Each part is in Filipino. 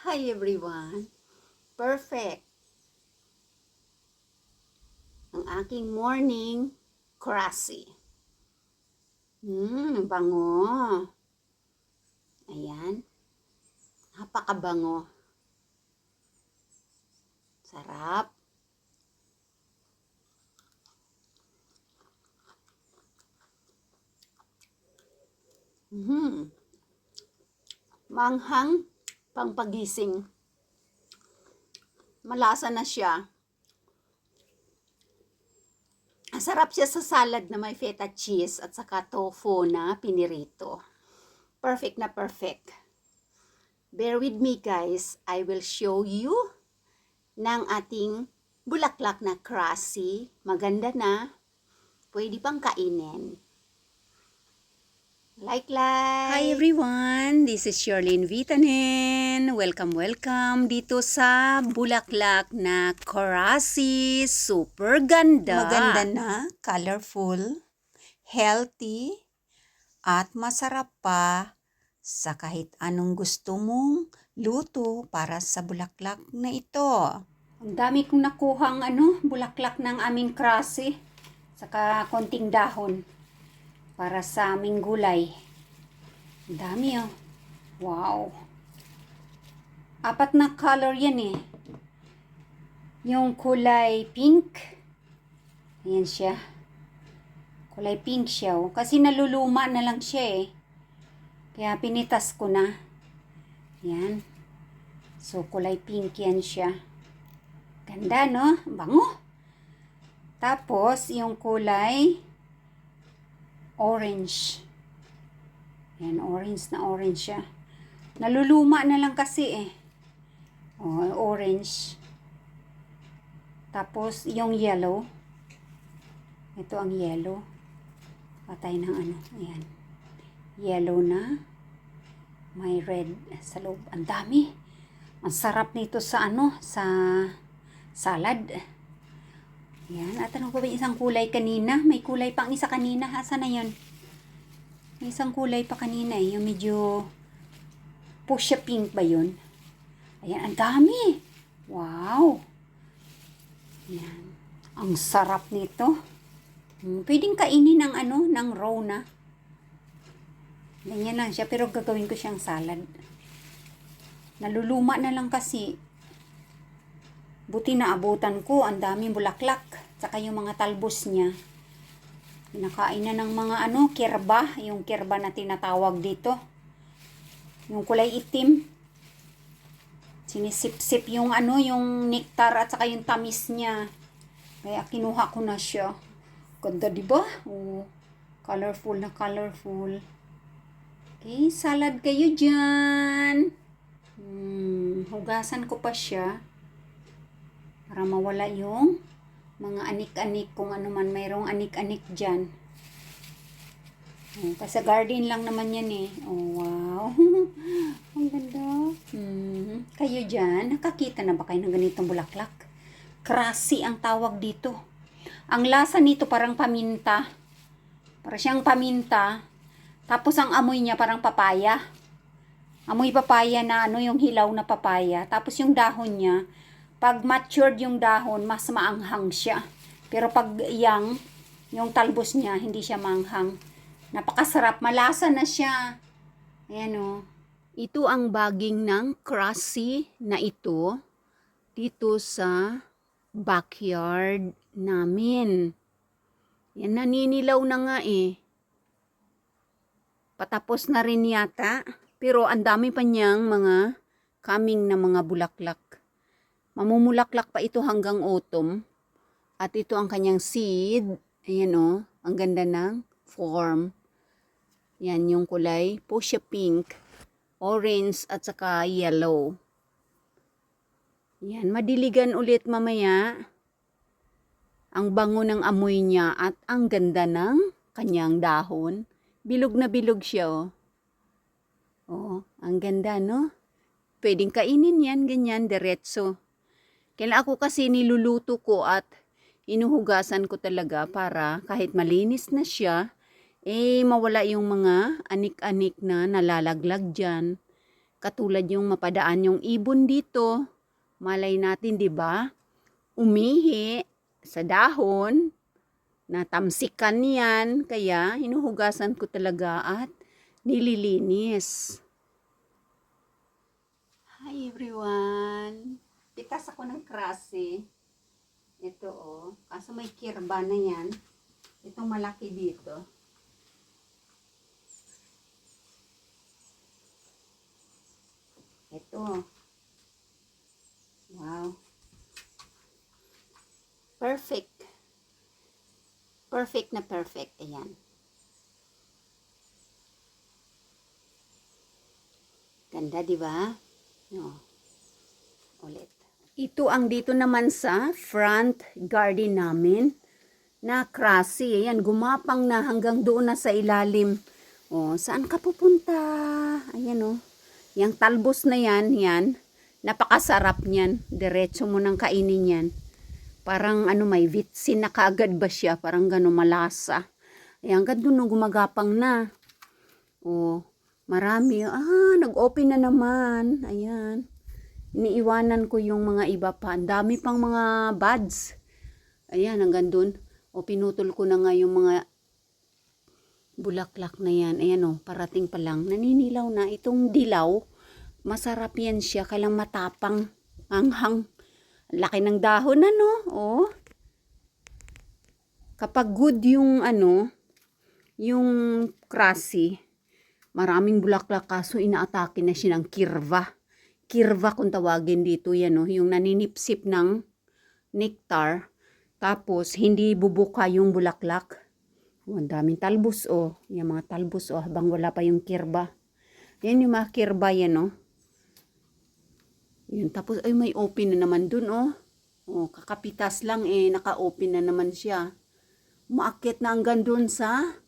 Hi everyone! Perfect! Ang aking morning crusty. Bango. Ayan. Napakabango. Sarap. Manghang pangpagising. Malasa na siya. Ang sarap siya sa salad na may feta cheese at saka tofu na pinirito. Perfect na perfect. Bear with me guys. I will show you ng ating bulaklak na crusty. Maganda na. Pwede pang kainin. Like. Hi everyone! This is Charlene Vitanen. Welcome dito sa bulaklak na crusty. Super ganda. Maganda na, colorful, healthy, at masarap pa sa kahit anong gusto mong luto para sa bulaklak na ito. Ang dami kong nakuhang bulaklak ng aming crusty. Saka konting dahon para sa aming gulay. Ang dami oh. Wow. 4 na color yan eh. Yung kulay pink. Ayan siya. Kulay pink siya oh. Kasi naluluma na lang siya eh. Kaya pinitas ko na. Ayan. So kulay pink yan siya. Ganda no? Bango. Tapos yung kulay orange. Ayan, orange siya. Naluluma na lang kasi eh. Oh, orange. Tapos yung yellow. Ito ang yellow. Patay ng ayan. Yellow na. May red sa loob. Ang dami. Ang sarap nito sa sa salad. Ayan. At ano pa ba isang kulay kanina? May kulay pang isa kanina. Asa na yun? May isang kulay pa kanina eh. Yung medyo fuchsia pink ba yun? Ayan. Ang dami. Wow. Ayan. Ang sarap nito. Pwedeng kainin ng ng raw na. Ganyan lang siya. Pero gagawin ko siyang salad. Naluluma na lang kasi. Buti na abutan ko, ang daming bulaklak. Tsaka yung mga talbos niya. Kinakain na ng mga kirba. Yung kirba na tinatawag dito. Yung kulay itim. Sinisip-sip yung yung nectar at saka yung tamis niya. Kaya kinuha ko na siya. Ganda diba? Oh, colorful na colorful. Okay, salad kayo dyan. Hugasan ko pa siya. Para mawala yung mga anik-anik kung ano man mayroong anik-anik dyan. Kasi garden lang naman yan eh. Oh, wow. Ang ganda. Kayo dyan, nakakita na ba kayo ng ganitong bulaklak? Crusty ang tawag dito. Ang lasa nito parang paminta. Para siyang paminta. Tapos ang amoy niya parang papaya. Amoy papaya na yung hilaw na papaya. Tapos yung dahon niya, pag matured yung dahon, mas maanghang siya. Pero pag young, yung talbos niya, hindi siya maanghang. Napakasarap. Malasa na siya. Ayan o. Ito ang baging ng crusty na ito dito sa backyard namin. Yan, naninilaw na nga eh. Patapos na rin yata. Pero ang dami pa niyang mga coming na mga bulaklak. Mamumulaklak pa ito hanggang autumn. At ito ang kanyang seed. Ayan o. Ang ganda ng form. Yan yung kulay. Fuchsia pink, orange at saka yellow. Yan. Madiligan ulit mamaya. Ang bango ng amoy niya at ang ganda ng kanyang dahon. Bilog na bilog siya oh. Oh, ang ganda no? Pwedeng kainin yan, ganyan, diretso. Kaya ako kasi niluluto ko at inuhugasan ko talaga para kahit malinis na siya, mawala yung mga anik-anik na nalalaglag dyan. Katulad yung mapadaan yung ibon dito. Malay natin, di ba? Umihi sa dahon, natamsikan yan. Kaya hinuhugasan ko talaga at nililinis. Hi everyone! Pitas ako ng krasi. Ito kaso may kirba na yan. Itong malaki dito. Ito. Wow. Perfect. Perfect na perfect. Ayan. Ganda, di ba? No. Ulit. Ito ang dito naman sa front garden namin na krasi. Ayan, gumapang na hanggang doon na sa ilalim. Saan ka pupunta? Ayan Yang talbos na yan, napakasarap niyan. Diretso mo nang kainin yan. Parang may vitsin na kaagad ba siya? Parang gano'n malasa. Ayan, gano'n gumagapang na. Marami. Nag-open na naman. Ayan. Iniiwanan ko yung mga iba pa. Ang dami pang mga buds. Ayan, hanggang dun. Pinutol ko na nga yung mga bulaklak na yan. Ayan parating pa lang. Naninilaw na. Itong dilaw, masarap yan siya. Kailang matapang. Anghang. Laki ng dahon Kapag good yung yung krasi, maraming bulaklak kaso inaatake na siya ng kirva. Kirva kung tawagin dito yan yung naninipsip ng nectar. Tapos hindi bubuka yung bulaklak. Ang daming talbos yung mga talbos habang wala pa yung kirba. Yan yung mga kirba yan Yun, tapos may open na naman dun kakapitas lang naka-open na naman siya. Umaakit na hanggang dun sa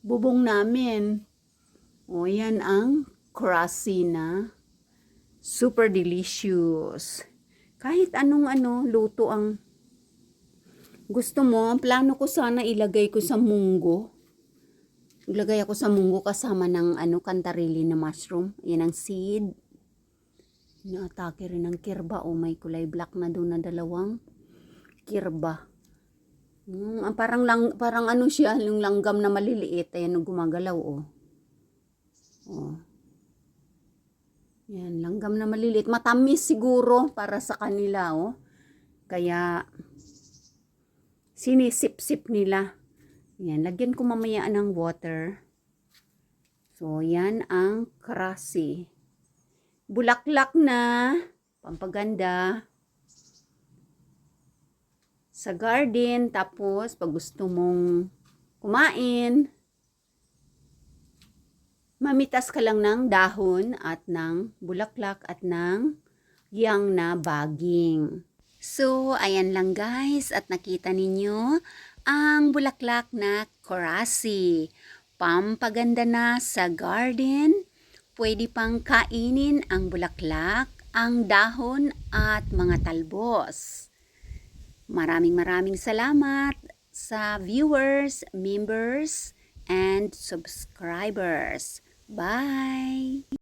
bubong namin. Yan ang krasi na super delicious. Kahit anong luto ang gusto mo, ang plano ko sana ilagay ko sa munggo. Ilagay ako sa munggo kasama ng kantarili na mushroom. Yan ang seed. Inaatake rin ng kirba. May kulay black na doon na dalawang kirba. Parang siya, yung langgam na maliliit. Ayan, gumagalaw Yan, langgam na maliliit. Matamis siguro para sa kanila Kaya sinisip-sip nila. Yan, lagyan ko mamaya ng water. So, yan ang krasi. Bulaklak na, pampaganda. Sa garden, tapos pag gusto mong kumain, mamitas ka lang ng dahon at ng bulaklak at ng yang na baging. So, ayan lang guys at nakita ninyo ang bulaklak na krasi. Pampaganda na sa garden. Pwede pang kainin ang bulaklak, ang dahon at mga talbos. Maraming salamat sa viewers, members, and subscribers. Bye!